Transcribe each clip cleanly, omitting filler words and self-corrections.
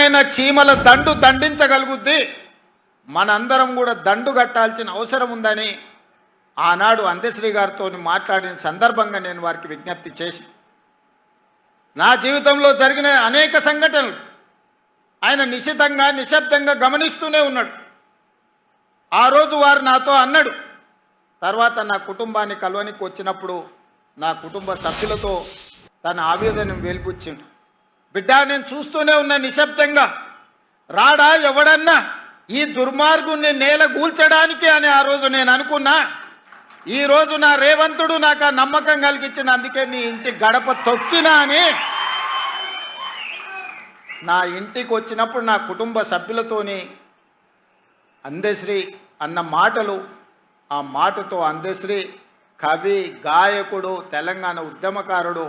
ఎలాగైనా చీమల దండు దండించగలుగుద్ది, మనందరం కూడా దండు కట్టాల్సిన అవసరం ఉందని ఆనాడు అందశ్రీ గారితో మాట్లాడిన సందర్భంగా నేను వారికి విజ్ఞప్తి చేసి, నా జీవితంలో జరిగిన అనేక సంఘటనలు ఆయన నిశ్శబ్దంగా గమనిస్తూనే ఉన్నాడు. ఆ రోజు వారు నాతో అన్నాడు, తర్వాత నా కుటుంబాన్ని కలవనికి వచ్చినప్పుడు నా కుటుంబ సభ్యులతో తన ఆవేదన వెలిపుచ్చిండు. బిడ్డ, నేను చూస్తూనే ఉన్నా నిశ్శబ్దంగా, రాడా ఎవడన్నా ఈ దుర్మార్గుణ్ణి నేల కూల్చడానికి అని ఆ రోజు నేను అనుకున్నా. ఈ రోజు నా రేవంతుడు నాకు ఆ నమ్మకం కలిగించిన, అందుకే నీ ఇంటి గడప తొక్కినా అని నా ఇంటికి వచ్చినప్పుడు నా కుటుంబ సభ్యులతోని అందశ్రీ అన్న మాటలు, ఆ మాటతో అందశ్రీ కవి, గాయకుడు, తెలంగాణ ఉద్యమకారుడు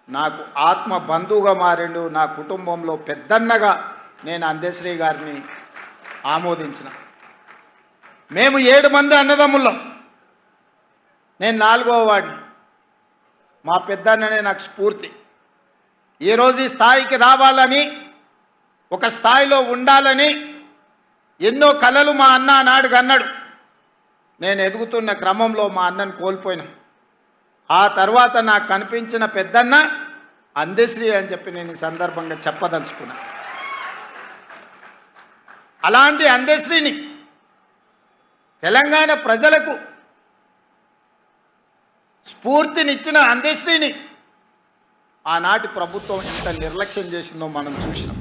నాకు ఆత్మ బంధువుగా మారిండు. నా కుటుంబంలో పెద్దన్నగా నేను అందశ్రీ గారిని ఆమోదించిన. మేము 7 మంది అన్నదమ్ముళ్ళం, నేను 4వ వాడిని. మా పెద్దన్ననే నాకు స్ఫూర్తి. ఈరోజు ఈ స్థాయికి రావాలని, ఒక స్థాయిలో ఉండాలని ఎన్నో కలలు మా అన్న నాడు అన్నాడు. నేను ఎదుగుతున్న క్రమంలో మా అన్నను కోల్పోయినా. ఆ తర్వాత నాకు కనిపించిన పెద్దన్న అందశ్రీ అని చెప్పి నేను ఈ సందర్భంగా చెప్పదలుచుకున్నా. అలాంటి అందశ్రీని, తెలంగాణ ప్రజలకు స్ఫూర్తినిచ్చిన అందశ్రీని ఆనాటి ప్రభుత్వం ఎంత నిర్లక్ష్యం చేసిందో మనం చూసినాం.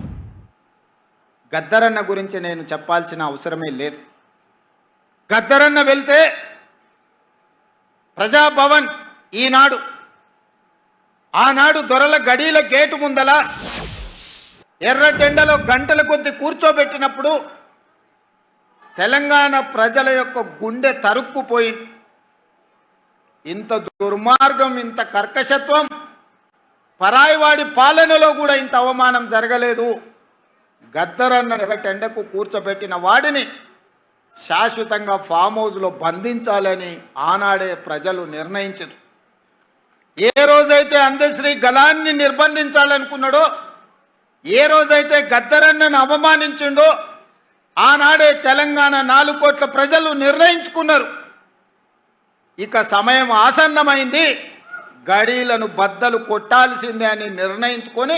గద్దరన్న గురించి నేను చెప్పాల్సిన అవసరమే లేదు. గద్దరన్న వెళ్తే ప్రజాభవన్ ఈనాడు, ఆనాడు దొరల గడీల గేటు ముందల ఎర్రటెండలో గంటల కొద్ది కూర్చోబెట్టినప్పుడు తెలంగాణ ప్రజల యొక్క గుండె తరుక్కుపోయింది. ఇంత దుర్మార్గం, ఇంత కర్కశత్వం, పరాయివాడి పాలనలో కూడా ఇంత అవమానం జరగలేదు. గద్దరన్న ఎర్రటెండకు కూర్చోబెట్టిన వాడిని శాశ్వతంగా ఫామ్ హౌస్లో బంధించాలని ఆనాడే ప్రజలు నిర్ణయించారు. ఏ రోజైతే అందశ్రీ గలాన్ని నిర్బంధించాలనుకున్నాడో, ఏ రోజైతే గద్దరన్నను అవమానించిండో, ఆనాడే తెలంగాణ 4 కోట్ల ప్రజలు నిర్ణయించుకున్నారు, ఇక సమయం ఆసన్నమైంది, గడీలను బద్దలు కొట్టాల్సిందే అని నిర్ణయించుకొని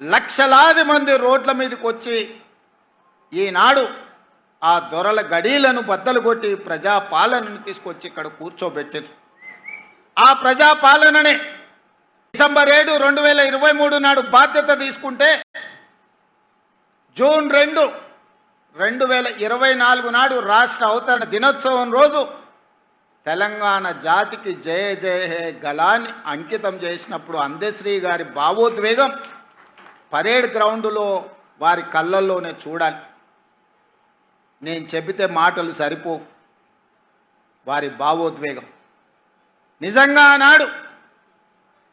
లక్షలాది మంది రోడ్ల మీదకి వచ్చి ఈనాడు ఆ దొరల గడీలను బద్దలు కొట్టి ప్రజాపాలనను తీసుకొచ్చి ఇక్కడ కూర్చోబెట్టారు. ఆ ప్రజాపాలననే డిసెంబర్ 7, 2023 నాడు బాధ్యత తీసుకుంటే జూన్ 2, 2024 నాడు రాష్ట్ర అవతరణ దినోత్సవం రోజు తెలంగాణ జాతికి జయ జయ హే గలాన్ని అంకితం చేసినప్పుడు అందశ్రీ గారి భావోద్వేగం పరేడ్ గ్రౌండ్లో వారి కళ్ళల్లోనే చూడాలి. నేను చెబితే మాటలు సరిపో, వారి భావోద్వేగం నిజంగా ఆనాడు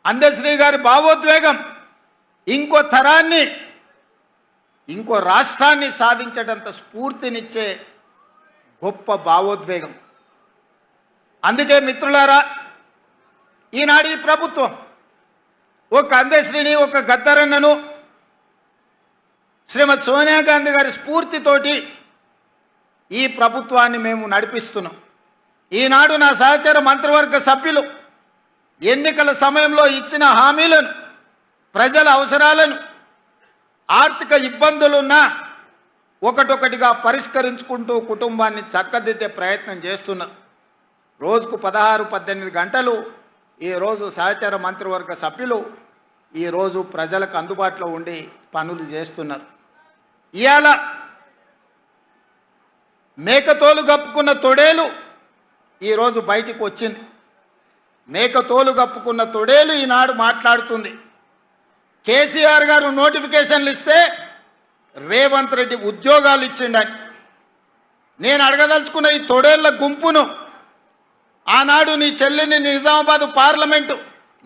అందశ్రీ గారి భావోద్వేగం ఇంకో తరాన్ని, ఇంకో రాష్ట్రాన్ని సాధించేటంత స్ఫూర్తినిచ్చే గొప్ప భావోద్వేగం. అందుకే మిత్రులారా, ఈనాడు ఈ ప్రభుత్వం ఒక అందశ్రీని, ఒక గద్దరన్నను శ్రీమతి సోనియా గాంధీ గారి స్ఫూర్తితోటి ఈ ప్రభుత్వాన్ని మేము నడిపిస్తున్నాం. ఈనాడు నా సహచర మంత్రివర్గ సభ్యులు ఎన్నికల సమయంలో ఇచ్చిన హామీలను, ప్రజల అవసరాలను, ఆర్థిక ఇబ్బందులున్నా ఒకటొకటిగా పరిష్కరించుకుంటూ కుటుంబాన్ని చక్కదిద్దే ప్రయత్నం చేస్తున్నారు. రోజుకు 16-18 గంటలు ఈరోజు సహచర మంత్రివర్గ సభ్యులు ఈరోజు ప్రజలకు అందుబాటులో ఉండి పనులు చేస్తున్నారు. ఇవాళ మేకతోలు కప్పుకున్న తొడేలు ఈరోజు బయటికి వచ్చింది. మేకతోలు కప్పుకున్న తొడేలు ఈనాడు మాట్లాడుతుంది. కేసీఆర్ గారు నోటిఫికేషన్లు ఇస్తే రేవంత్ రెడ్డి ఉద్యోగాలు ఇచ్చిండని. నేను అడగదలుచుకున్న ఈ తొడేళ్ల గుంపును, ఆనాడు నీ చెల్లిని నిజామాబాద్ పార్లమెంటు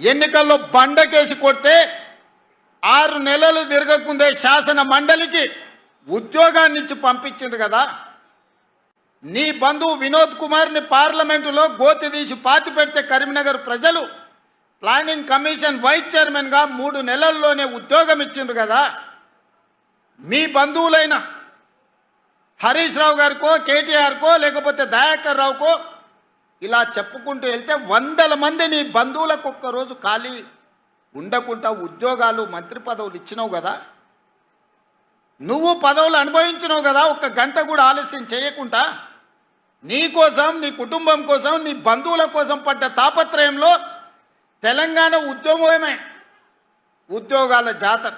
ఎన్నికల్లో బండకేసి కొడితే 6 నెలలు తిరగకుందే శాసన మండలికి ఉద్యోగాన్ని ఇచ్చి పంపించింది కదా. నీ బంధువు వినోద్ కుమార్ని పార్లమెంటులో గోతి తీసి పాతి పెడితే కరీంనగర్ ప్రజలు ప్లానింగ్ కమిషన్ వైస్ చైర్మన్గా 3 నెలల్లోనే ఉద్యోగం ఇచ్చిండ్రు కదా. మీ బంధువులైన హరీష్ రావు గారికో కేటీఆర్కో లేకపోతే దయాకర్ రావుకో ఇలా చెప్పుకుంటూ వెళ్తే వందల మంది నీ బంధువులకు ఒక్కరోజు ఖాళీ ఉండకుండా ఉద్యోగాలు మంత్రి పదవులు ఇచ్చినావు కదా, నువ్వు పదవులు అనుభవించినావు కదా, ఒక్క గంట కూడా ఆలస్యం చేయకుండా నీ కోసం, నీ కుటుంబం కోసం, నీ బంధువుల కోసం పడ్డ తాపత్రయంలో తెలంగాణ ఉద్యమమే ఉద్యోగాల జాతర.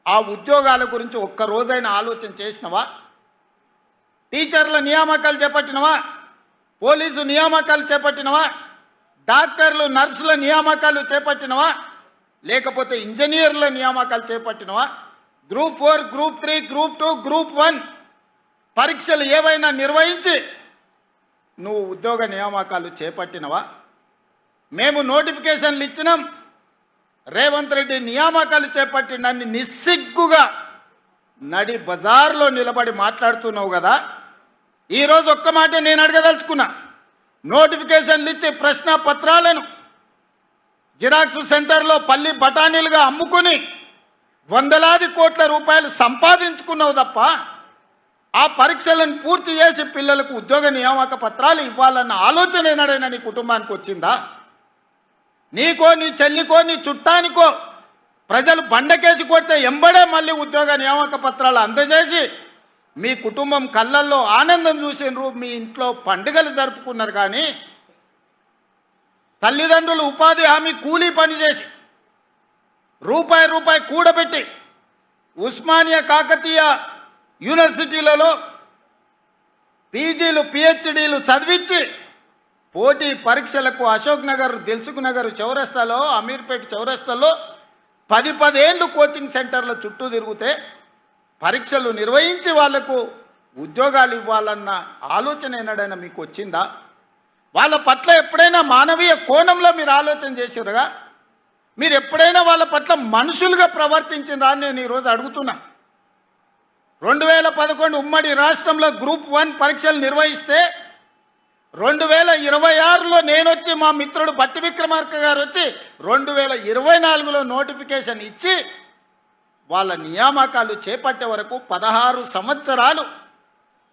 ఆ ఉద్యోగాల గురించి ఒక్క రోజైనా ఆలోచన చేసినవా? టీచర్ల నియామకాలు చేపట్టినవా? పోలీసు నియామకాలు చేపట్టినవా? డాక్టర్లు నర్సుల నియామకాలు చేపట్టినవా? లేకపోతే ఇంజనీర్ల నియామకాలు చేపట్టినవా? గ్రూప్ 4, గ్రూప్ 3, గ్రూప్ 2, గ్రూప్ 1 పరీక్షలు ఏవైనా నిర్వహించి నువ్వు ఉద్యోగ నియామకాలు చేపట్టినవా? మేము నోటిఫికేషన్లు ఇచ్చినాం, రేవంత్ రెడ్డి నియామకాలు చేపట్టినన్ని నిస్సిగ్గుగా నడి బజార్లో నిలబడి మాట్లాడుతున్నావు కదా. ఈరోజు ఒక్క మాట నేను అడగదలుచుకున్నా. నోటిఫికేషన్లు ఇచ్చి ప్రశ్న పత్రాలను జిరాక్స్ సెంటర్లో పల్లి బఠానీలుగా అమ్ముకుని వందలాది కోట్ల రూపాయలు సంపాదించుకున్నావు తప్ప ఆ పరీక్షలను పూర్తి చేసి పిల్లలకు ఉద్యోగ నియామక పత్రాలు ఇవ్వాలన్న ఆలోచన ఏనాడైనా నీ కుటుంబానికి వచ్చిందా? నీకో, నీ చెల్లికో, నీ చుట్టానికో ప్రజలు బండకేసి కొడితే ఎంబడే మళ్ళీ ఉద్యోగ నియామక పత్రాలు అందజేసి మీ కుటుంబం కళ్ళల్లో ఆనందం చూసినారు, మీ ఇంట్లో పండుగలు జరుపుకున్నారు. కానీ తల్లిదండ్రులు ఉపాధి హామీ కూలీ పనిచేసి రూపాయి కూడబెట్టి ఉస్మానియా కాకతీయ యూనివర్సిటీలలో పీజీలు పిహెచ్డీలు చదివించి పోటీ పరీక్షలకు అశోక్ నగర్, దిల్సుఖ్ నగర్ చౌరస్తాలో, అమీర్పేట చౌరస్తాలో 10 ఏళ్ళు కోచింగ్ సెంటర్ల చుట్టూ తిరిగితే పరీక్షలు నిర్వహించి వాళ్లకు ఉద్యోగాలు ఇవ్వాలన్న ఆలోచన ఏనాడైనా మీకు వచ్చిందా? వాళ్ళ పట్ల ఎప్పుడైనా మానవీయ కోణంలో మీరు ఆలోచన చేసిరుగా? మీరు ఎప్పుడైనా వాళ్ళ పట్ల మనుషులుగా ప్రవర్తించినరా అని నేను ఈరోజు అడుగుతున్నా. 2011 ఉమ్మడి రాష్ట్రంలో గ్రూప్ 1 పరీక్షలు నిర్వహిస్తే 2026లో నేను వచ్చి, మా మిత్రుడు బట్టి విక్రమార్క గారు వచ్చి 2024లో నోటిఫికేషన్ ఇచ్చి వాళ్ళ నియామకాలు చేపట్టే వరకు 16 సంవత్సరాలు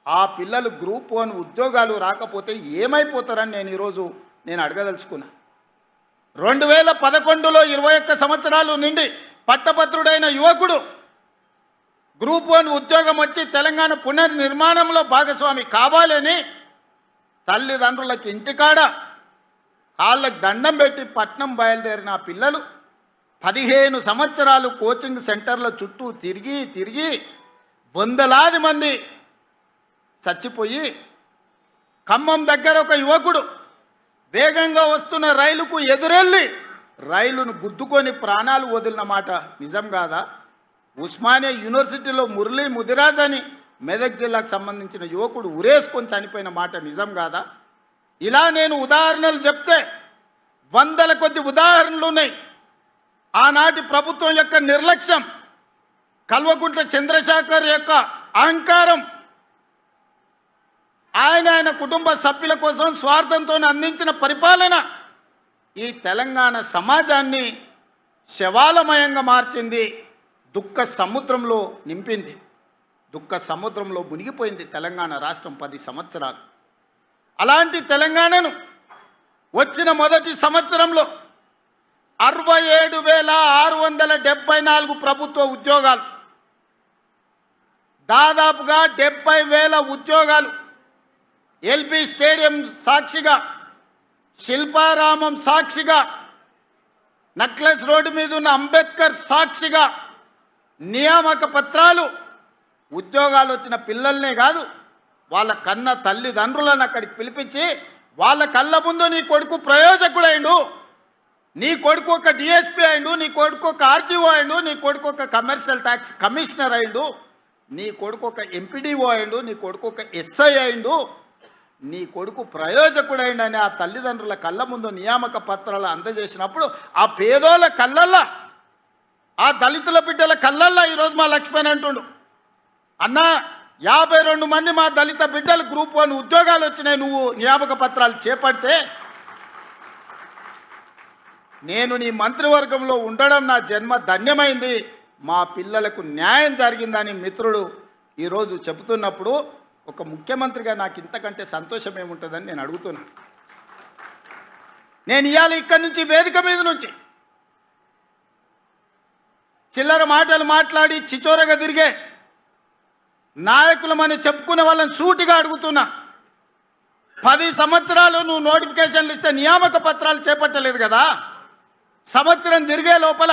ఆ పిల్లలు గ్రూప్ 1 ఉద్యోగాలు రాకపోతే ఏమైపోతారని నేను ఈరోజు అడగదలుచుకున్నా. 2011లో 21 సంవత్సరాలు నిండి పట్టభద్రుడైన యువకుడు గ్రూప్ 1 ఉద్యోగం వచ్చి తెలంగాణ పునర్నిర్మాణంలో భాగస్వామి కావాలని తల్లిదండ్రులకి ఇంటికాడ కాళ్ళకు దండం పెట్టి పట్నం బయలుదేరిన ఆ పిల్లలు 15 సంవత్సరాలు కోచింగ్ సెంటర్ల చుట్టూ తిరిగి వందలాది మంది చచ్చిపోయి, ఖమ్మం దగ్గర ఒక యువకుడు వేగంగా వస్తున్న రైలుకు ఎదురెళ్ళి రైలును గుద్దుకొని ప్రాణాలు వదిలిన మాట నిజం కాదా? ఉస్మానియా యూనివర్సిటీలో మురళీ ముదిరాజ్ అని మెదక్ జిల్లాకు సంబంధించిన యువకుడు ఉరేసుకొని చనిపోయిన మాట నిజం కాదా? ఇలా నేను ఉదాహరణలు చెప్తే వందల కొద్ది ఉదాహరణలు ఉన్నాయి. ఆనాటి ప్రభుత్వం యొక్క నిర్లక్ష్యం, కల్వకుంట్ల చంద్రశేఖర్ యొక్క అహంకారం, ఆయన కుటుంబ సభ్యుల కోసం స్వార్థంతో అందించిన పరిపాలన ఈ తెలంగాణ సమాజాన్ని శవాలమయంగా మార్చింది, దుఃఖ సముద్రంలో నింపింది, దుఃఖ సముద్రంలో మునిగిపోయింది తెలంగాణ రాష్ట్రం 10 సంవత్సరాలు. అలాంటి తెలంగాణను వచ్చిన మొదటి సంవత్సరంలో 67,674 ప్రభుత్వ ఉద్యోగాలు, దాదాపుగా 70,000 ఉద్యోగాలు ఎల్బీ స్టేడియం సాక్షిగా, శిల్పారామం సాక్షిగా, నక్లెస్ రోడ్డు మీద ఉన్న అంబేద్కర్ సాక్షిగా నియామక పత్రాలు, ఉద్యోగాలు వచ్చిన పిల్లల్నే కాదు వాళ్ళ కన్న తల్లిదండ్రులను అక్కడికి పిలిపించి వాళ్ళ కళ్ళ ముందు నీ కొడుకు ప్రయోజకుడైండు, నీ కొడుకు ఒక డిఎస్పీ అయిండు, నీ కొడుకు ఒక ఆర్టీఓ అయిండు, నీ కొడుకు ఒక కమర్షియల్ ట్యాక్స్ కమిషనర్ అయిండు, నీ కొడుకు ఒక ఎంపీడీఓ అయిండు, నీ కొడుకు ఒక ఎస్ఐ అయిండు, నీ కొడుకు ప్రయోజకుడైండని ఆ తల్లిదండ్రుల కళ్ళ ముందు నియామక పత్రాలు అందజేసినప్పుడు ఆ పేదోళ్ళ కళ్ళల్లా, ఆ దళితుల బిడ్డల కళ్ళల్లా ఈరోజు మా లక్ష్మణ్ అంటుండు, అన్నా 52 మంది మా దళిత బిడ్డలు గ్రూప్ 1 ఉద్యోగాలు వచ్చినాయి, నువ్వు నియామక పత్రాలు చేపడితే నేను నీ మంత్రివర్గంలో ఉండడం నా జన్మ ధన్యమైంది, మా పిల్లలకు న్యాయం జరిగిందని మిత్రుడు ఈరోజు చెబుతున్నప్పుడు ఒక ముఖ్యమంత్రిగా నాకు ఇంతకంటే సంతోషం ఏముంటుందని నేను అడుగుతున్నా. నేను ఇవాళ ఇక్కడి నుంచి వేదిక మీద నుంచి చిల్లర మాటలు మాట్లాడి చిచోరగా తిరిగే నాయకులమని చెప్పుకునే వాళ్ళని సూటిగా అడుగుతున్నా. 10 సంవత్సరాలు నువ్వు నోటిఫికేషన్లు ఇస్తే నియామక పత్రాలు చేపట్టలేదు కదా. సంవత్సరం తిరిగే లోపల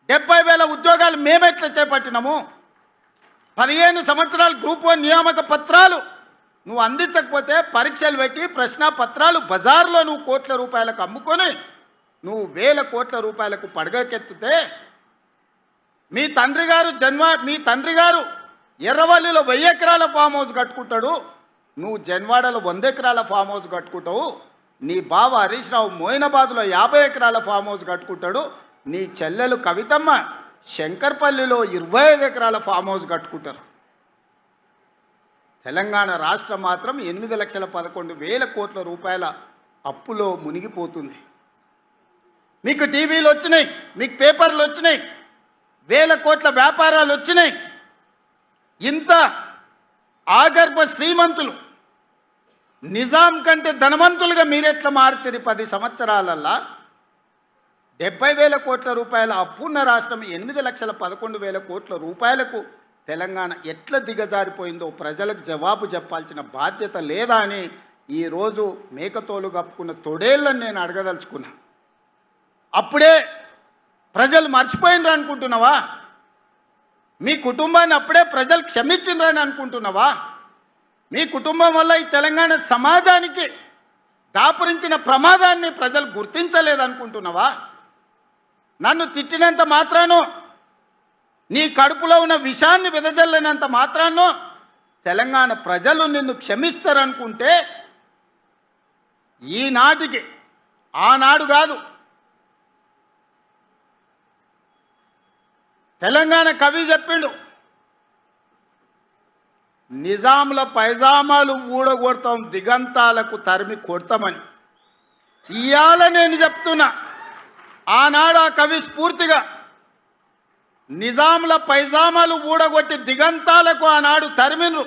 70,000 ఉద్యోగాలు మేమెట్లా చేపట్టినాము. 15 సంవత్సరాలు గ్రూప్ 1 నియామక పత్రాలు నువ్వు అందించకపోతే పరీక్షలు పెట్టి ప్రశ్నాపత్రాలు బజార్లో నువ్వు కోట్ల రూపాయలకు అమ్ముకొని నువ్వు వేల కోట్ల రూపాయలకు పడగకెత్తితే మీ తండ్రి గారు ఎర్రవల్లిలో 1000 ఎకరాల ఫామ్ హౌస్ కట్టుకుంటాడు, నువ్వు జన్వాడలో 100 ఎకరాల ఫామ్ హౌస్ కట్టుకుంటావు. నీ బావ హరీష్ రావు మోయినాబాద్లో 50 ఎకరాల ఫామ్ హౌస్ కట్టుకుంటాడు. నీ చెల్లెలు కవితమ్మ శంకర్పల్లిలో 25 ఎకరాల ఫామ్ హౌస్ కట్టుకుంటారు. తెలంగాణ రాష్ట్రం మాత్రం 8,11,000 కోట్ల రూపాయల అప్పులో మునిగిపోతుంది. మీకు టీవీలు వచ్చినాయి, మీకు పేపర్లు వచ్చినాయి, 1000 కోట్ల వ్యాపారాలు వచ్చినాయి. ఇంత ఆగర్భ శ్రీమంతులు నిజాం కంటే ధనవంతులుగా మీరెట్లా మారుతారు? 10 సంవత్సరాలల్లా 70,000 కోట్ల రూపాయల అప్పున్న రాష్ట్రం 8,11,000 కోట్ల రూపాయలకు తెలంగాణ ఎట్లా దిగజారిపోయిందో ప్రజలకు జవాబు చెప్పాల్సిన బాధ్యత లేదా అని ఈరోజు మేకతోలు కప్పుకున్న తొడేళ్ళని నేను అడగదలుచుకున్నా. అప్పుడే ప్రజలు మర్చిపోయినరు అనుకుంటున్నావా? మీ కుటుంబాన్ని అప్పుడే ప్రజలు క్షమించిండ్రని అనుకుంటున్నావా? మీ కుటుంబం వల్ల ఈ తెలంగాణ సమాజానికి దాపురించిన ప్రమాదాన్ని ప్రజలు గుర్తించలేదనుకుంటున్నావా? నన్ను తిట్టినంత మాత్రానో, నీ కడుపులో ఉన్న విషాన్ని వెదజల్లినంత మాత్రానో తెలంగాణ ప్రజలు నిన్ను క్షమిస్తారనుకుంటే ఈనాటికి, ఆనాడు కాదు, తెలంగాణ కవి చెప్పిండు, నిజాంల పైజామాలు ఊడగొడతాం, దిగంతాలకు తరిమి కొడతామని. ఇవాళ నేను చెప్తున్నా, ఆనాడు ఆ కవి స్ఫూర్తిగా నిజాంల పైజామాలు ఊడగొట్టి దిగంతాలకు ఆనాడు తరిమిను.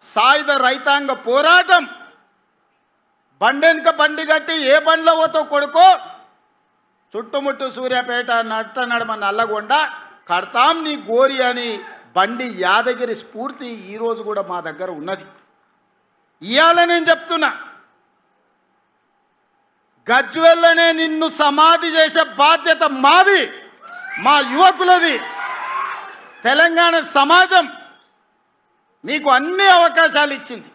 సాయుధ రైతాంగ పోరాటం బండెనక బండి కట్టి ఏ బండ్లో పోతో కొడుకో చుట్టుముట్టు సూర్యాపేట నట్ట నడమ నల్లగొండ కడతాం నీ గోరి అని బండి యాదగిరి స్ఫూర్తి ఈరోజు కూడా మా దగ్గర ఉన్నది. ఇవాళ నేను చెప్తున్నా, గజ్వెల్లనే నిన్ను సమాధి చేసే బాధ్యత మాది, మా యువకులది. తెలంగాణ సమాజం మీకు అన్ని అవకాశాలు ఇచ్చింది,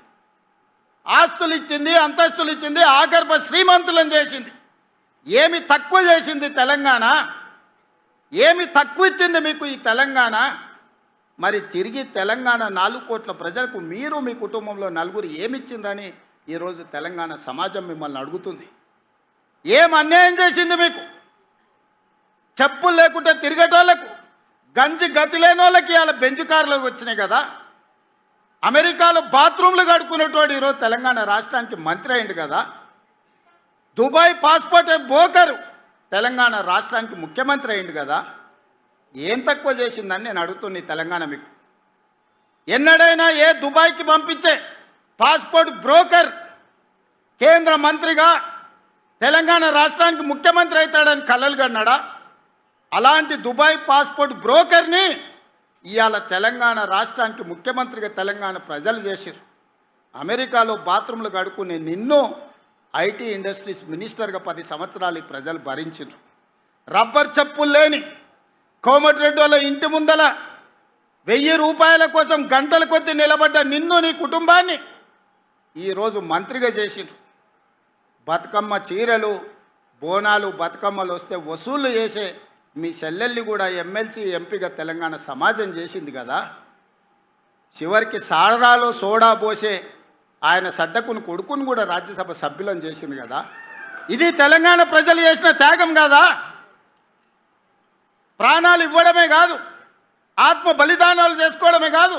ఆస్తులు ఇచ్చింది, అంతస్తులు ఇచ్చింది, ఆగర్భ శ్రీమంతులను చేసింది. ఏమి తక్కువ చేసింది తెలంగాణ? ఏమి తక్కువ ఇచ్చింది మీకు ఈ తెలంగాణ? మరి తిరిగి తెలంగాణ 4 కోట్ల ప్రజలకు మీరు మీ కుటుంబంలో నలుగురు ఏమిచ్చిందని ఈరోజు తెలంగాణ సమాజం మిమ్మల్ని అడుగుతుంది. ఏం అన్యాయం చేసింది మీకు? చెప్పులు లేకుంటే తిరిగేటోళ్లకు, గంజి గతి లేని వాళ్ళకి ఇలా బెంచ్ కార్లోకి వచ్చినాయి కదా. అమెరికాలో బాత్రూమ్లు కడుక్కునేటోడు ఈరోజు తెలంగాణ రాష్ట్రానికి మంత్రి అయింది కదా. దుబాయ్ పాస్పోర్ట్ బోకరు తెలంగాణ రాష్ట్రానికి ముఖ్యమంత్రి అయింది కదా. ఏం తక్కువ చేసిందని నేను అడుగుతున్నా తెలంగాణ మీకు. ఎన్నడైనా ఏ దుబాయ్కి పంపించే పాస్పోర్ట్ బ్రోకర్ కేంద్ర మంత్రిగా తెలంగాణ రాష్ట్రానికి ముఖ్యమంత్రి అవుతాడని కలలు కన్నాడా? అలాంటి దుబాయ్ పాస్పోర్ట్ బ్రోకర్ని ఇవాళ తెలంగాణ రాష్ట్రానికి ముఖ్యమంత్రిగా తెలంగాణ ప్రజలు చేశారు. అమెరికాలో బాత్రూంలు కడుక్కునే నిన్ను ఐటీ ఇండస్ట్రీస్ మినిస్టర్గా 10 సంవత్సరాలు ఈ ప్రజలు భరించారు. రబ్బర్ చెప్పులు లేని కోమటిరెడ్డి వాళ్ళ ఇంటి ముందల 1000 రూపాయల కోసం గంటల కొద్దీ నిలబడ్డ నిన్ను, నీ కుటుంబాన్ని ఈరోజు మంత్రిగా చేసిండ్రు. బతుకమ్మ చీరలు, బోనాలు, బతుకమ్మలు వస్తే వసూళ్ళు చేసే మీ చెల్లెల్ని కూడా ఎమ్మెల్సీ, ఎంపీగా తెలంగాణ సమాజం చేసింది కదా. చివరికి సాడరాలో సోడా పోసే ఆయన సడ్డకుని కొడుకుని కూడా రాజ్యసభ సభ్యులను చేసింది కదా. ఇది తెలంగాణ ప్రజలు చేసిన త్యాగం కాదా? ప్రాణాలు ఇవ్వడమే కాదు, ఆత్మ బలిదానాలు చేసుకోవడమే కాదు,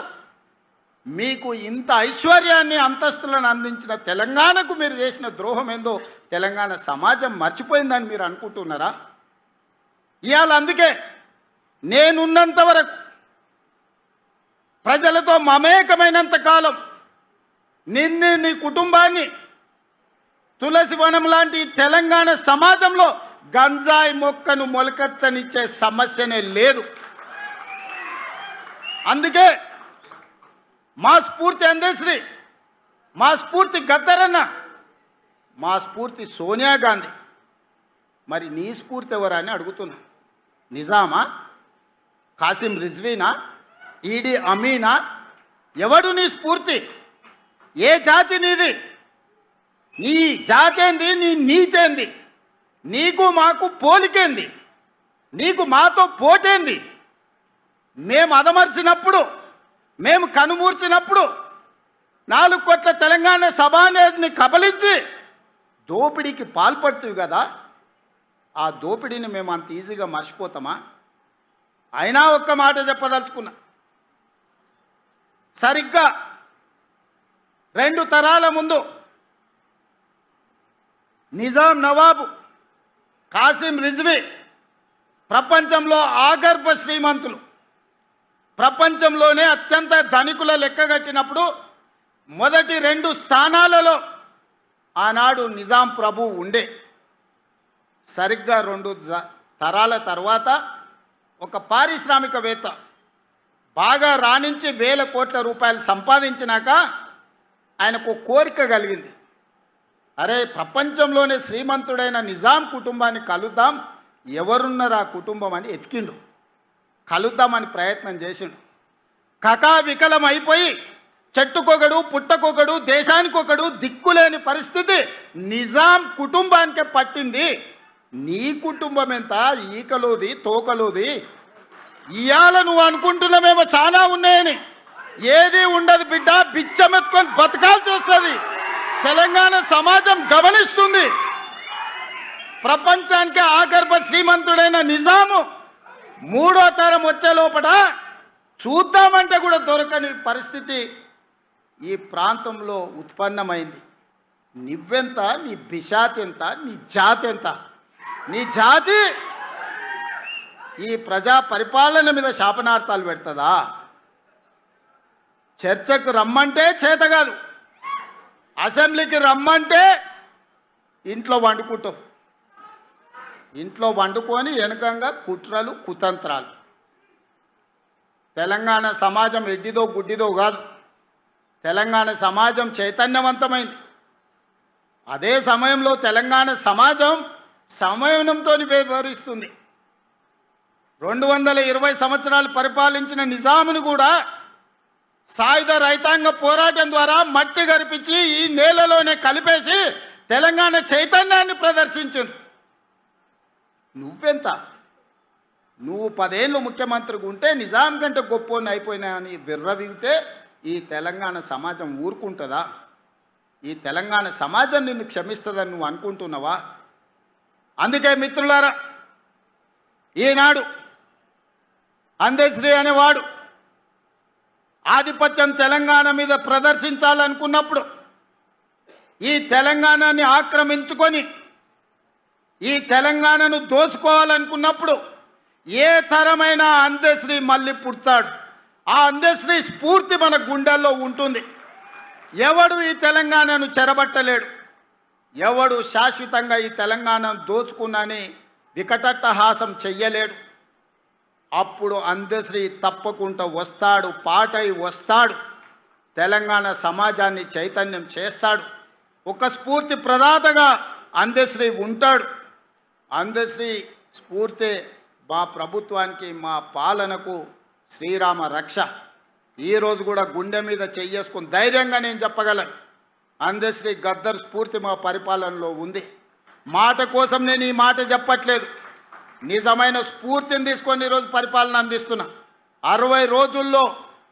మీకు ఇంత ఐశ్వర్యాన్ని, అంతస్తులను అందించిన తెలంగాణకు మీరు చేసిన ద్రోహం ఏందో తెలంగాణ సమాజం మర్చిపోయిందని మీరు అనుకుంటున్నారా? ఇవాళ అందుకే నేనున్నంత వరకు, ప్రజలతో మమేకమైనంత కాలం నిన్ను, నీ కుటుంబాన్ని తులసి వనం లాంటి తెలంగాణ సమాజంలో గంజాయి మొక్కను మొలకెత్తనిచ్చే సమస్యనే లేదు. అందుకే మా స్ఫూర్తి అందశ్రీ, మా స్ఫూర్తి గద్దరన్న, మా స్ఫూర్తి సోనియా గాంధీ. మరి నీ స్ఫూర్తి ఎవరని అడుగుతున్నా? నిజామా? కాసిం రిజ్వీనా? ఈడీ అమీనా? ఎవడు నీ స్ఫూర్తి? ఏ జాతి నీది? నీ జాతేంది? నీ నీతేంది? నీకు మాకు పోలికేంది? నీకు మాతో పోటేంది? మేము అదమర్చినప్పుడు, మేము కనుమూర్చినప్పుడు 4 కోట్ల తెలంగాణ సభానేజ్ని కబలించి దోపిడీకి పాల్పడుతుంది కదా. ఆ దోపిడీని మేము అంత ఈజీగా మర్చిపోతామా? అయినా ఒక్క మాట చెప్పదలుచుకున్నా. సరిగ్గా 2 తరాల ముందు నిజాం నవాబు కాసిం రిజ్వీ ప్రపంచంలో ఆగర్భ శ్రీమంతులు, ప్రపంచంలోనే అత్యంత ధనికుల లెక్కగట్టినప్పుడు మొదటి 2 స్థానాలలో ఆనాడు నిజాం ప్రభు ఉండే. సరిగ్గా 2 తరాల తర్వాత ఒక పారిశ్రామికవేత్త బాగా రాణించి 1000 కోట్ల రూపాయలు సంపాదించినాక ఆయనకు కోరిక కలిగింది. అరే, ప్రపంచంలోనే శ్రీమంతుడైన నిజాం కుటుంబాన్ని కలుద్దాం, ఎవరున్నారు ఆ కుటుంబం అని ఎతికిండు. కలుద్దామని ప్రయత్నం చేసిండు. కకా వికలం అయిపోయి చెట్టుకొకడు పుట్టకొకడు దేశానికొకడు దిక్కులేని పరిస్థితి నిజాం కుటుంబానికే పట్టింది. నీ కుటుంబం ఎంత? ఈకలోది తోకలోది. ఇవాళ నువ్వు అనుకుంటున్నామేమో చాలా ఉన్నాయని. ఏది ఉండదు బిడ్డ, బిచ్చమెత్తుకొని బతకాల్సి వస్తుంది. తెలంగాణ సమాజం గమనిస్తుంది. ప్రపంచానికి ఆగర్భ శ్రీమంతుడైన నిజాము 3వ తరం వచ్చే లోపల చూద్దామంటే కూడా దొరకని పరిస్థితి ఈ ప్రాంతంలో ఉత్పన్నమైంది. నువ్వెంత? నీ బిషాత్ ఎంత? నీ జాతి ఎంత? నీ జాతి ఈ ప్రజా పరిపాలన మీద శాపనార్థాలు పెడుతుందా? చర్చకు రమ్మంటే చేత కాదు, అసెంబ్లీకి రమ్మంటే ఇంట్లో వండుకుంటాం. ఇంట్లో వండుకొని వెనకంగా కుట్రలు కుతంత్రాలు. తెలంగాణ సమాజం ఎడ్డిదో గుడ్డిదో కాదు. తెలంగాణ సమాజం చైతన్యవంతమైంది. అదే సమయంలో తెలంగాణ సమాజం సంయమనంతో వ్యవహరిస్తుంది. 220 సంవత్సరాలు పరిపాలించిన నిజామును కూడా సాయుధ రైతాంగ పోరాటం ద్వారా మట్టి గరిపించి ఈ నేలలోనే కలిపేసి తెలంగాణ చైతన్యాన్ని ప్రదర్శించింది. నువ్వెంత? నువ్వు 10 ఏళ్ళు ముఖ్యమంత్రిగా ఉంటే నిజాం కంటే గొప్పని అయిపోయినా అని విర్రవీగితే ఈ తెలంగాణ సమాజం ఊరుకుంటుందా? ఈ తెలంగాణ సమాజం నిన్ను క్షమిస్తుందని నువ్వు అనుకుంటున్నావా? అందుకే మిత్రులారా, ఈనాడు అందశ్రీ అనేవాడు ఆధిపత్యం తెలంగాణ మీద ప్రదర్శించాలనుకున్నప్పుడు, ఈ తెలంగాణని ఆక్రమించుకొని ఈ తెలంగాణను దోసుకోవాలనుకున్నప్పుడు ఏ తరమైన అందశ్రీ మళ్ళీ పుడతాడు. ఆ అందశ్రీ స్ఫూర్తి మన గుండెల్లో ఉంటుంది. ఎవడు ఈ తెలంగాణను చెరబట్టలేడు. ఎవడు శాశ్వతంగా ఈ తెలంగాణను దోచుకున్నని వికటట్టహాసం చెయ్యలేడు. అప్పుడు అందశ్రీ తప్పకుండా వస్తాడు, పాటై వస్తాడు, తెలంగాణ సమాజాన్ని చైతన్యం చేస్తాడు. ఒక స్ఫూర్తి ప్రదాతగా అందశ్రీ ఉంటాడు. అందశ్రీ స్ఫూర్తి మా ప్రభుత్వానికి, మా పాలనకు శ్రీరామ రక్ష. ఈరోజు కూడా గుండె మీద చెయ్యేసుకుని ధైర్యంగా నేను చెప్పగలను, అందశ్రీ గద్దర్ స్ఫూర్తి మా పరిపాలనలో ఉంది. మాట కోసం నేను ఈ మాట చెప్పట్లేదు. నిజమైన స్ఫూర్తిని తీసుకొని ఈరోజు పరిపాలన అందిస్తున్నా. 60 రోజుల్లో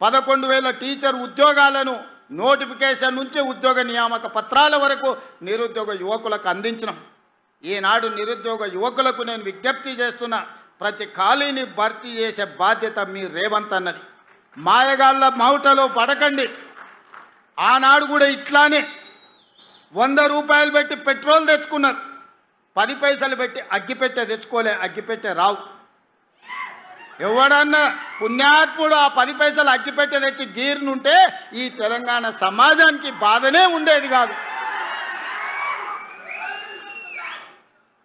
11,000 టీచర్ ఉద్యోగాలను నోటిఫికేషన్ నుంచి ఉద్యోగ నియామక పత్రాల వరకు నిరుద్యోగ యువకులకు అందించినాం. ఈనాడు నిరుద్యోగ యువకులకు నేను విజ్ఞప్తి చేస్తున్నా, ప్రతి ఖాళీని భర్తీ చేసే బాధ్యత మీ రేవంత్ అన్నది. మాయగాళ్ళ మౌటలో పడకండి. ఆనాడు కూడా ఇట్లానే 100 రూపాయలు పెట్టి పెట్రోల్ తెచ్చుకున్నారు, 10 పైసలు పెట్టి అగ్గిపెట్టె తెచ్చుకోలే, అగ్గిపెట్టె రావు. ఎవడన్నా పుణ్యాత్ముడు ఆ 10 పైసలు అగ్గిపెట్టె తెచ్చి గీర్నుంటే ఈ తెలంగాణ సమాజానికి బాధనే ఉండేది కాదు.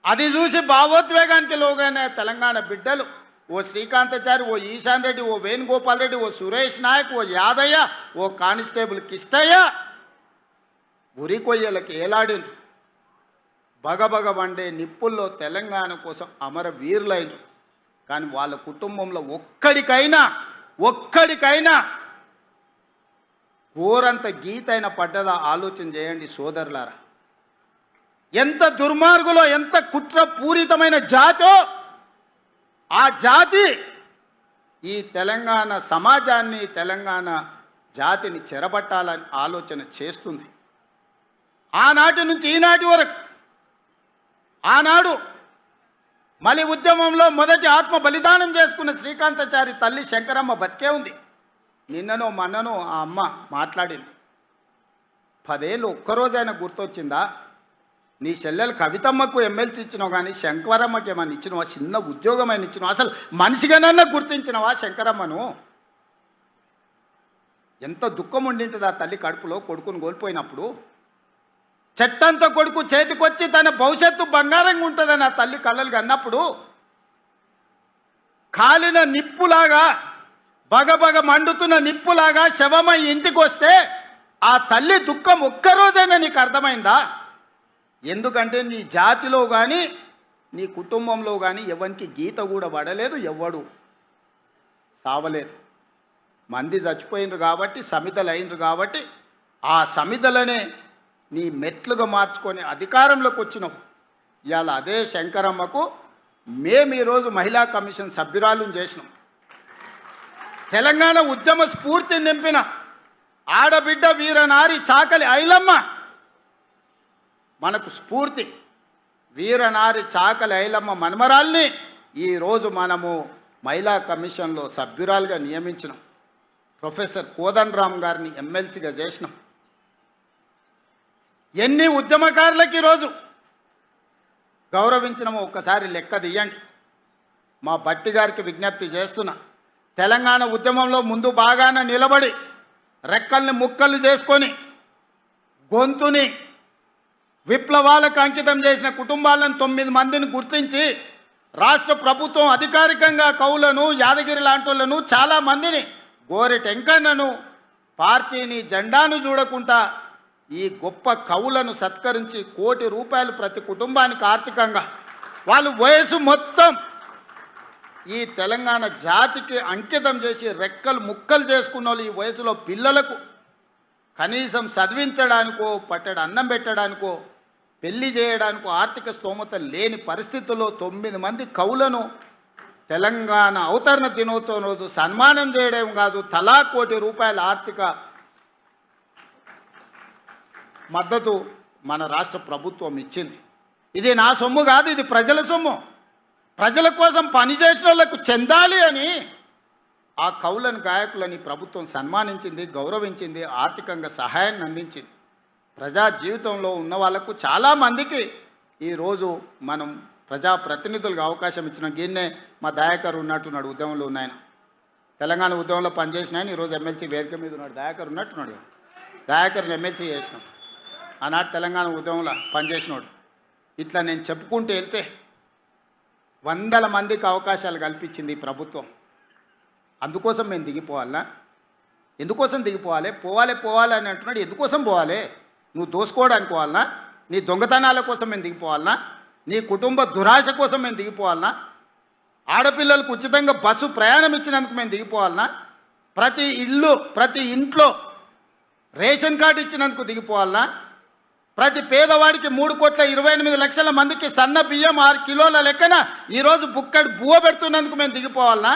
అది చూసి భావోద్వేగానికి లోగైన తెలంగాణ బిడ్డలు ఓ శ్రీకాంతాచారి, ఓ ఈశాన్ రెడ్డి, ఓ వేణుగోపాల్ రెడ్డి, ఓ సురేష్ నాయక్, ఓ యాదయ్య, ఓ కానిస్టేబుల్ కిష్టయ్య ఉరి కొయ్యలకి ఏలాడిను. బగబగ వండే నిప్పుల్లో తెలంగాణ కోసం అమర వీరులైన. కానీ వాళ్ళ కుటుంబంలో ఒక్కడికైనా ఘోరంత గీతైన పడ్డదా ఆలోచన చేయండి సోదరులారా. ఎంత దుర్మార్గులో, ఎంత కుట్రపూరితమైన జాతో ఆ జాతి ఈ తెలంగాణ సమాజాన్ని, తెలంగాణ జాతిని చెరబట్టాలని ఆలోచన చేస్తుంది. ఆనాటి నుంచి ఈనాటి వరకు, ఆనాడు మలి ఉద్యమంలో మొదటి ఆత్మ బలిదానం చేసుకున్న శ్రీకాంతాచారి తల్లి శంకరమ్మ బతికే ఉంది. నిన్ననో మొన్ననో ఆ అమ్మ మాట్లాడింది. 10 ఏళ్ళు ఒక్కరోజైనా గుర్తొచ్చిందా? నీ చెల్లెలు కవితమ్మకు ఎమ్మెల్సీ ఇచ్చినావు, కానీ శంకరమ్మకి ఏమన్నా ఇచ్చినవా? చిన్న ఉద్యోగమైన ఇచ్చినావు? అసలు మనిషిగానన్నా గుర్తించినవా శంకరమ్మను? ఎంత దుఃఖం ఉండింటుంది ఆ తల్లి కడుపులో కొడుకును కోల్పోయినప్పుడు. చెట్టంత కొడుకు చేతికొచ్చి తన భవిష్యత్తు బంగారంగా ఉంటుందని ఆ తల్లి కళ్ళలు అన్నప్పుడు, కాలిన నిప్పులాగా, బగబగ మండుతున్న నిప్పులాగా శవమై ఇంటికి వస్తే ఆ తల్లి దుఃఖం ఒక్కరోజైనా నీకు అర్థమైందా? ఎందుకంటే నీ జాతిలో కానీ నీ కుటుంబంలో కానీ ఎవరికి గీత కూడా పడలేదు, ఎవ్వడు సావలేదు. మంది చచ్చిపోయినరు కాబట్టి, సమితలు అయినరు కాబట్టి, ఆ సమితలనే నీ మెట్లుగా మార్చుకొని అధికారంలోకి వచ్చినావు. ఇవాళ అదే శంకరమ్మకు మేము ఈరోజు మహిళా కమిషన్ సభ్యురాలను చేసినాం. తెలంగాణ ఉద్యమ స్ఫూర్తిని నింపిన ఆడబిడ్డ వీరనారి చాకలి ఐలమ్మ మనకు స్ఫూర్తి. వీరనారి చాకలి ఐలమ్మ మనమరాల్ని ఈరోజు మనము మహిళా కమిషన్లో సభ్యురాలుగా నియమించినాం. ప్రొఫెసర్ కోదండరామ్ గారిని ఎమ్మెల్సీగా చేసినాం. ఎన్ని ఉద్యమకారులకు ఈరోజు గౌరవించినామో ఒక్కసారి లెక్క తీయండి. మా భట్టి గారికి విజ్ఞప్తి చేస్తున్నా, తెలంగాణ ఉద్యమంలో ముందు బాగాన నిలబడి రెక్కల్ని ముక్కలు చేసుకొని గొంతుని విప్లవాలకు అంకితం చేసిన కుటుంబాలను 9 మందిని గుర్తించి రాష్ట్ర ప్రభుత్వం అధికారికంగా కౌలను, యాదగిరి లాంటి వాళ్ళను, చాలామందిని, గోరి టెంకన్నను, పార్టీని, జెండాను చూడకుండా ఈ గొప్ప కవులను సత్కరించి ₹1 కోటి ప్రతి కుటుంబానికి ఆర్థికంగా వాళ్ళు వయసు మొత్తం ఈ తెలంగాణ జాతికి అంకితం చేసి రెక్కలు ముక్కలు చేసుకున్న వాళ్ళు ఈ వయసులో పిల్లలకు కనీసం చదివించడానికో, పట్టెడు అన్నం పెట్టడానికో, పెళ్లి చేయడానికో ఆర్థిక స్తోమత లేని పరిస్థితుల్లో 9 మంది కవులను తెలంగాణ అవతరణ దినోత్సవం రోజు సన్మానం చేయడం కాదు, తలా ₹1 కోటి ఆర్థిక మద్దతు మన రాష్ట్ర ప్రభుత్వం ఇచ్చింది. ఇది నా సొమ్ము కాదు, ఇది ప్రజల సొమ్ము. ప్రజల కోసం పనిచేసిన వాళ్ళకు చెందాలి అని ఆ కవులను, గాయకులని ప్రభుత్వం సన్మానించింది, గౌరవించింది, ఆర్థికంగా సహాయాన్ని అందించింది. ప్రజా జీవితంలో ఉన్న వాళ్ళకు చాలామందికి ఈరోజు మనం ప్రజాప్రతినిధులకు అవకాశం ఇచ్చిన. గిన్నే మా దయాకర్ ఉన్నట్టున్నాడు, ఉద్యమంలో ఉన్నాయన, తెలంగాణ ఉద్యమంలో పనిచేసిన ఆయన ఈరోజు ఎమ్మెల్సీ వేదిక మీద ఉన్నాడు. దయాకర్ ఉన్నట్టున్నాడు, దయాకర్ని ఎమ్మెల్సీ చేసినాం. ఆనాడు తెలంగాణ ఉద్యమంలో పనిచేసినాడు. ఇట్లా నేను చెప్పుకుంటూ వెళ్తే 100 మందికి అవకాశాలు కల్పించింది ఈ ప్రభుత్వం. అందుకోసం మేము దిగిపోవాలా? ఎందుకోసం దిగిపోవాలి? పోవాలి అని అంటున్నాడు. ఎందుకోసం పోవాలి? నువ్వు దోసుకోవడానికి పోవాలనా? నీ దొంగతనాల కోసం మేము దిగిపోవాలనా? నీ కుటుంబ దురాశ కోసం మేము దిగిపోవాలనా? ఆడపిల్లలకు ఉచితంగా బస్సు ప్రయాణం ఇచ్చినందుకు మేము దిగిపోవాలనా? ప్రతి ఇంట్లో రేషన్ కార్డు ఇచ్చినందుకు దిగిపోవాలనా? ప్రతి పేదవాడికి 3,28,00,000 మందికి సన్న బియ్యం 6 కిలోల లెక్కన ఈరోజు బుక్కడి బువ్వ పెడుతున్నందుకు మేము దిగిపోవాలనా?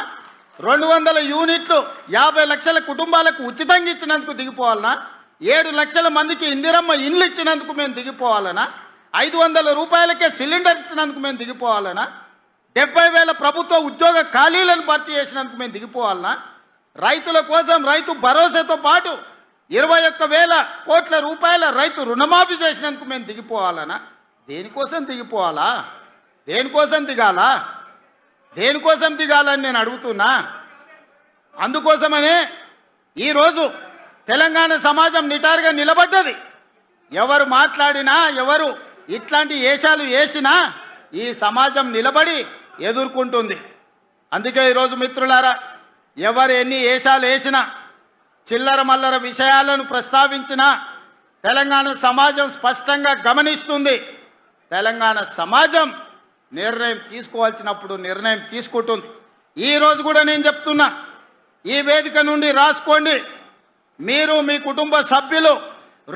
200 యూనిట్లు 50 లక్షల కుటుంబాలకు ఉచితంగా ఇచ్చినందుకు దిగిపోవాలనా? 7 లక్షల మందికి ఇందిరమ్మ ఇండ్లు ఇచ్చినందుకు మేము దిగిపోవాలనా? 500 రూపాయలకే సిలిండర్ ఇచ్చినందుకు మేము దిగిపోవాలనా? 70,000 ప్రభుత్వ ఉద్యోగ ఖాళీలను భర్తీ చేసినందుకు మేము దిగిపోవాలనా? రైతుల కోసం రైతు భరోసాతో పాటు 21,000 కోట్ల రూపాయల రైతు రుణమాఫీ చేసినందుకు మేము దిగిపోవాలనా? దేనికోసం దిగిపోవాలా? దేనికోసం దిగాలా? దేనికోసం దిగాలని నేను అడుగుతున్నా. అందుకోసమనే ఈరోజు తెలంగాణ సమాజం నిటారుగా నిలబడ్డది. ఎవరు మాట్లాడినా, ఎవరు ఇట్లాంటి ఏషాలు వేసినా ఈ సమాజం నిలబడి ఎదుర్కొంటుంది. అందుకే ఈరోజు మిత్రులారా, ఎవరు ఎన్ని ఏషాలు వేసినా, చిల్లర మల్లర విషయాలను ప్రస్తావించినా తెలంగాణ సమాజం స్పష్టంగా గమనిస్తుంది. తెలంగాణ సమాజం నిర్ణయం తీసుకోవాల్సినప్పుడు నిర్ణయం తీసుకుంటుంది. ఈరోజు కూడా నేను చెప్తున్నా, ఈ వేదిక నుండి రాసుకోండి. మీరు మీ కుటుంబ సభ్యులు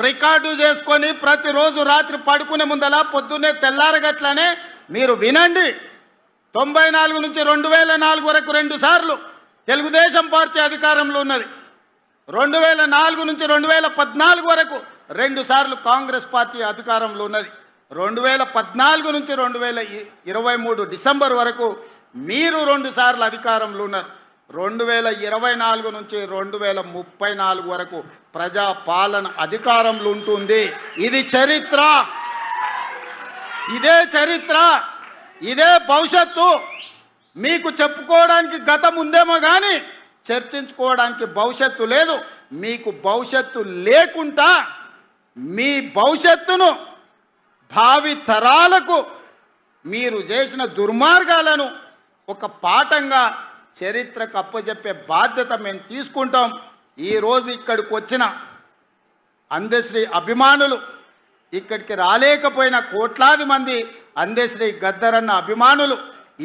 రికార్డు చేసుకొని ప్రతిరోజు రాత్రి పడుకునే ముందలా పొద్దున్నే తెల్లారగట్లనే మీరు వినండి. 94 నుంచి 2004 వరకు 2 సార్లు తెలుగుదేశం పార్టీ అధికారంలో ఉన్నది. 2004 నుంచి 2014 వరకు 2 సార్లు కాంగ్రెస్ పార్టీ అధికారంలో ఉన్నది. 2014 నుంచి 2023 డిసెంబర్ వరకు మీరు 2 సార్లు అధికారంలో ఉన్నారు. 2024 నుంచి 2034 వరకు ప్రజా పాలన అధికారంలో ఉంటుంది. ఇది చరిత్ర, ఇదే చరిత్ర, ఇదే భవిష్యత్తు. మీకు చెప్పుకోవడానికి గతం ఉందేమో కానీ చర్చించుకోవడానికి భవిష్యత్తు లేదు. మీకు భవిష్యత్తు లేకుండా మీ భవిష్యత్తును భావి తరాలకు మీరు చేసిన దుర్మార్గాలను ఒక పాఠంగా చరిత్రకు అప్పచెప్పే బాధ్యత మేము తీసుకుంటాం. ఈరోజు ఇక్కడికి వచ్చిన అందశ్రీ అభిమానులు, ఇక్కడికి రాలేకపోయిన కోట్లాది మంది అందశ్రీ గద్దరన్న అభిమానులు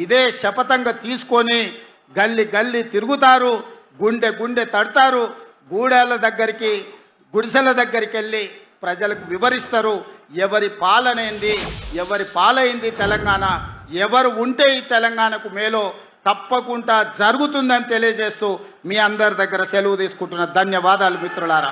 ఇదే శపథంగా తీసుకొని గల్లి గల్లి తిరుగుతారు, గుండె గుండె తడతారు, గూడెల దగ్గరికి గుడిసెల దగ్గరికి వెళ్ళి ప్రజలకు వివరిస్తారు ఎవరి పాలనేంది, ఎవరి పాలైంది తెలంగాణ, ఎవరు ఉంటే ఈ తెలంగాణకు మేలో తప్పకుండా జరుగుతుందని తెలియజేస్తూ మీ అందరి దగ్గర సెలవు తీసుకుంటున్న ధన్యవాదాలు మిత్రులారా.